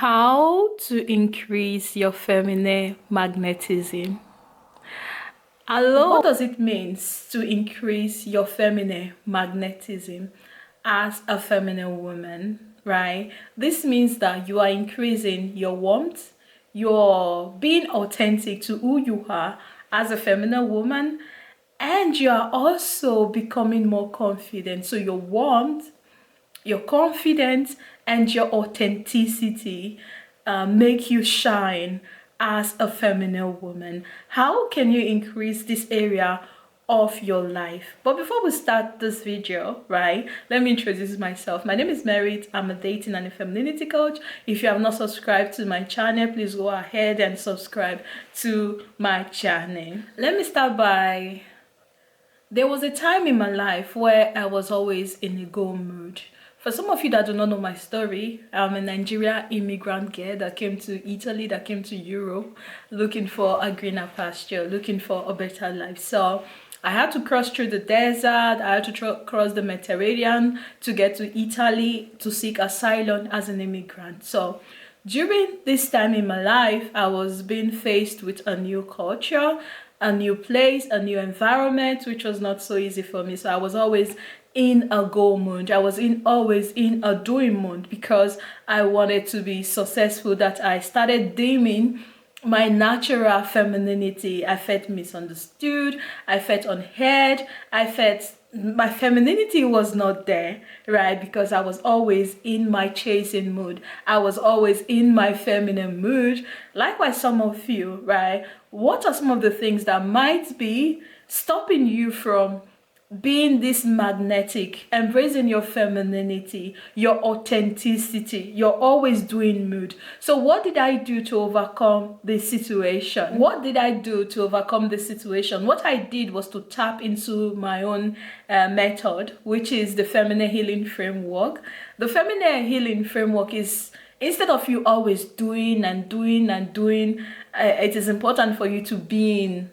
How to increase your feminine magnetism. What does it mean to increase your feminine magnetism as a feminine woman, right? This means that you are increasing your warmth, you're being authentic to who you are as a feminine woman, and you are also becoming more confident. So your warmth, your confidence, and your authenticity make you shine as a feminine woman. How can you increase this area of your life? But before we start this video, right, let me introduce myself. My name is Merit. I'm a dating and a femininity coach. If you have not subscribed to my channel, please go ahead and subscribe to my channel. Let me start by, there was a time in my life where I was always in a go mood. For some of you that do not know my story, I'm a Nigerian immigrant girl that came to Italy, that came to Europe, looking for a greener pasture, looking for a better life. So I had to cross through the desert, I had to cross the Mediterranean to get to Italy to seek asylum as an immigrant. So during this time in my life, I was being faced with a new culture, a new place, a new environment, which was not so easy for me. So I was always in a go mood. I was always in a doing mood because I wanted to be successful, that I started dimming my natural femininity. I felt misunderstood, I felt unheard, I felt my femininity was not there, right? Because I was always in my chasing mood, I was always in my feminine mood. Likewise, some of you, right? What are some of the things that might be stopping you from being this magnetic, embracing your femininity, your authenticity, your always doing mood? So what did I do to overcome this situation? What did I do to overcome this situation? What I did was to tap into my own method, which is the feminine healing framework. The feminine healing framework is, instead of you always doing and doing and doing, it is important for you to being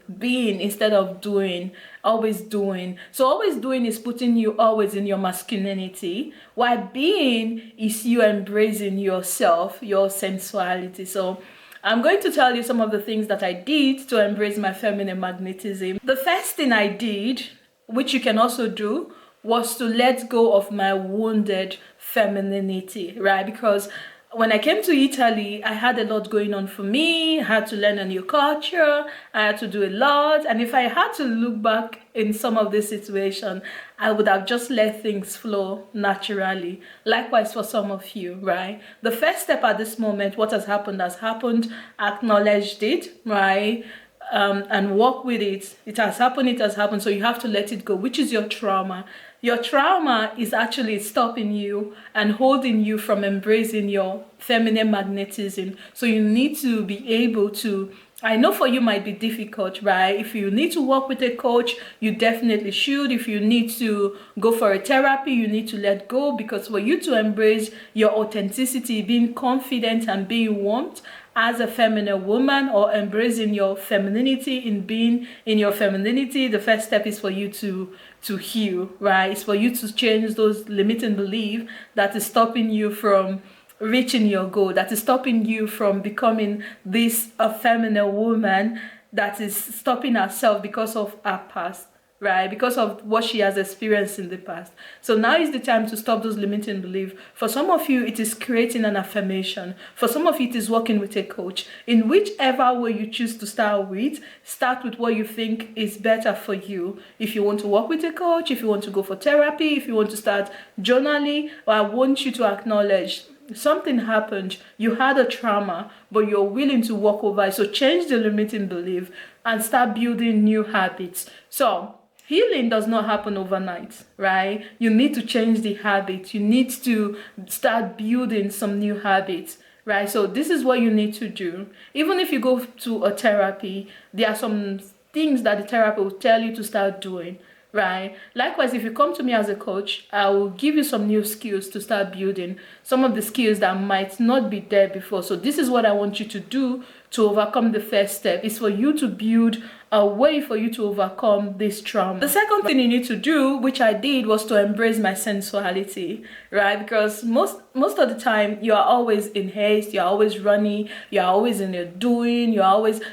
instead of doing, always doing. So always doing is putting you always in your masculinity, while being is you embracing yourself, your sensuality. So I'm going to tell you some of the things that I did to embrace my feminine magnetism. The first thing I did, which you can also do, was to let go of my wounded femininity, right? Because when I came to Italy, I had a lot going on for me. I had to learn a new culture, I had to do a lot. And if I had to look back in some of this situation, I would have just let things flow naturally. Likewise for some of you, right? The first step at this moment, what has happened, acknowledged it, right? And work with it. It has happened. So you have to let it go, which is your trauma. Your trauma is actually stopping you and holding you from embracing your feminine magnetism. So you need to be able to, I know for you might be difficult, right? If you need to work with a coach, you definitely should. If you need to go for a therapy, you need to let go, because for you to embrace your authenticity, being confident and being warmth as a feminine woman, or embracing your femininity, in being in your femininity, the first step is for you to heal, right? It's for you to change those limiting beliefs that is stopping you from reaching your goal, that is stopping you from becoming this a feminine woman, that is stopping herself because of her past, right? Because of what she has experienced in the past. So now is the time to stop those limiting beliefs. For some of you, it is creating an affirmation. For some of you, it is working with a coach. In whichever way you choose to start with what you think is better for you. If you want to work with a coach, if you want to go for therapy, if you want to start journaling, I want you to acknowledge something happened, you had a trauma, but you're willing to walk over it. So change the limiting belief and start building new habits. So healing does not happen overnight, right? You need to change the habit. You need to start building some new habits, right? So this is what you need to do. Even if you go to a therapy, there are some things that the therapist will tell you to start doing, right? Likewise, if you come to me as a coach, I will give you some new skills to start building, some of the skills that might not be there before. So this is what I want you to do to overcome the first step. It's for you to build a way for you to overcome this trauma. The second thing you need to do, which I did, was to embrace my sensuality, right? Because most of the time you are always in haste, you're always running, you're always in your doing,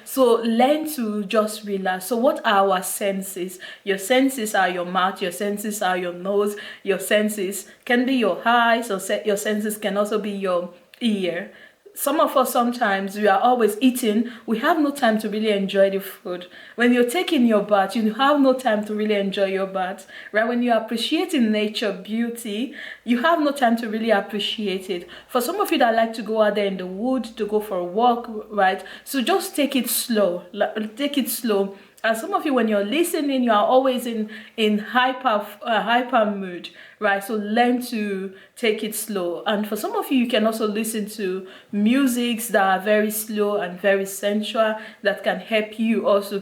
so learn to just relax. So what are our senses? Your senses are your mouth, your senses are your nose, your senses can be your eyes, or your senses can also be your ear. Some of us, sometimes we are always eating, we have no time to really enjoy the food. When you're taking your bath, you have no time to really enjoy your bath, right? When you're appreciating nature, beauty, you have no time to really appreciate it. For some of you that like to go out there in the wood, to go for a walk, right? So just take it slow, And some of you, when you're listening, you are always in hyper mood, right? So learn to take it slow. And for some of you, you can also listen to musics that are very slow and very sensual, that can help you also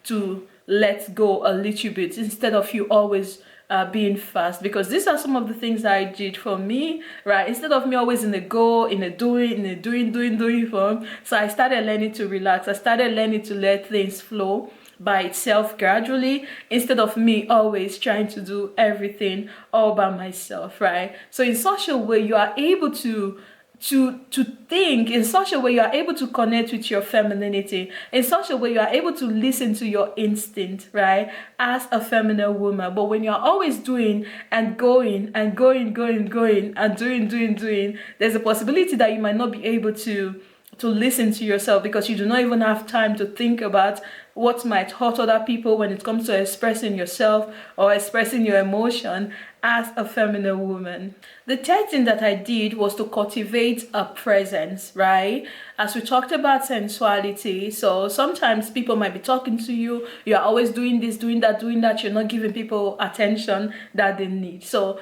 to let go a little bit, instead of you always being fast. Because these are some of the things that I did for me, right? Instead of me always in a go, in a doing form, so I started learning to relax. I started learning to let things flow by itself gradually, instead of me always trying to do everything all by myself, right? So in such a way, you are able to think, in such a way you are able to connect with your femininity, in such a way you are able to listen to your instinct, right, as a feminine woman. But when you're always doing and going and going and doing, there's a possibility that you might not be able to listen to yourself, because you do not even have time to think about what might hurt other people when it comes to expressing yourself or expressing your emotion as a feminine woman. The third thing that I did was to cultivate a presence, right? As we talked about sensuality, so sometimes people might be talking to you, you're always doing this, doing that, you're not giving people attention that they need. So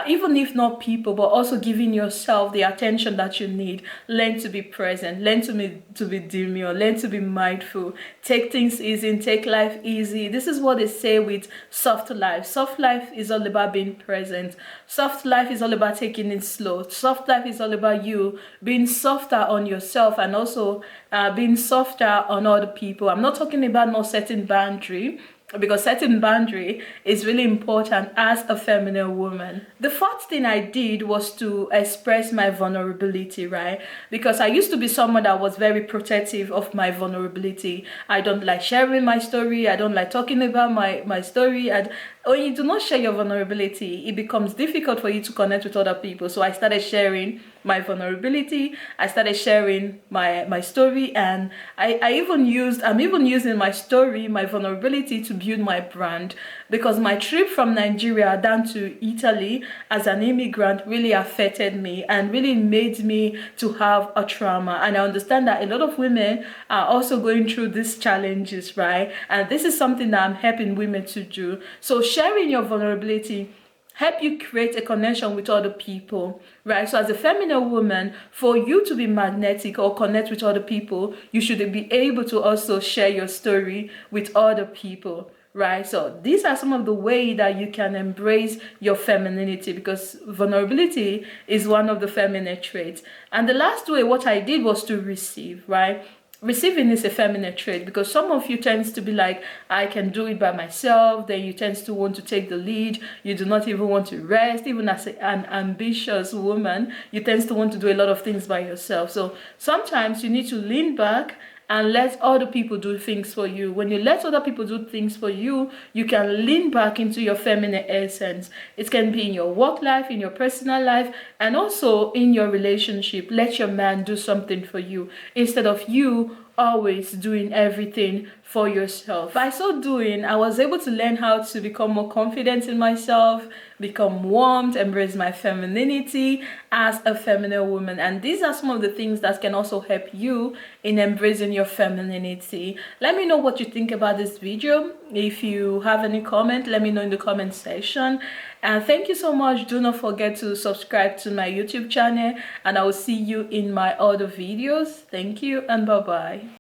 even if not people, but also giving yourself the attention that you need, learn to be present, learn to be demure, learn to be mindful, take things easy, take life easy. This is what they say with soft life. Soft life is all about being present. Soft life is all about taking it slow. Soft life is all about you being softer on yourself, and also being softer on other people. I'm not talking about not setting boundary, because setting boundary is really important as a feminine woman. The fourth thing I did was to express my vulnerability, right? Because I used to be someone that was very protective of my vulnerability. I don't like sharing my story. I don't like talking about my story. And when you do not share your vulnerability, it becomes difficult for you to connect with other people. So I started sharing my vulnerability. I started sharing my story, and I'm even using my story, my vulnerability, to build my brand. Because my trip from Nigeria down to Italy as an immigrant really affected me and really made me to have a trauma. And I understand that a lot of women are also going through these challenges, right? And this is something that I'm helping women to do. So sharing your vulnerability help you create a connection with other people, right? So as a feminine woman, for you to be magnetic or connect with other people, you should be able to also share your story with other people, right? So these are some of the ways that you can embrace your femininity, because vulnerability is one of the feminine traits. And the last way, what I did was to receive, right? Receiving is a feminine trait, because some of you tends to be like, I can do it by myself. Then you tend to want to take the lead. You do not even want to rest. Even as an ambitious woman, you tend to want to do a lot of things by yourself. So sometimes you need to lean back and let other people do things for you. When you let other people do things for you, you can lean back into your feminine essence. It can be in your work life, in your personal life, and also in your relationship. Let your man do something for you, instead of you always doing everything for yourself. By so doing, I was able to learn how to become more confident in myself, become warm, embrace my femininity as a feminine woman. And these are some of the things that can also help you in embracing your femininity. Let me know what you think about this video. If you have any comment, let me know in the comment section. And thank you so much. Do not forget to subscribe to my YouTube channel, and I will see you in my other videos. Thank you, and bye bye.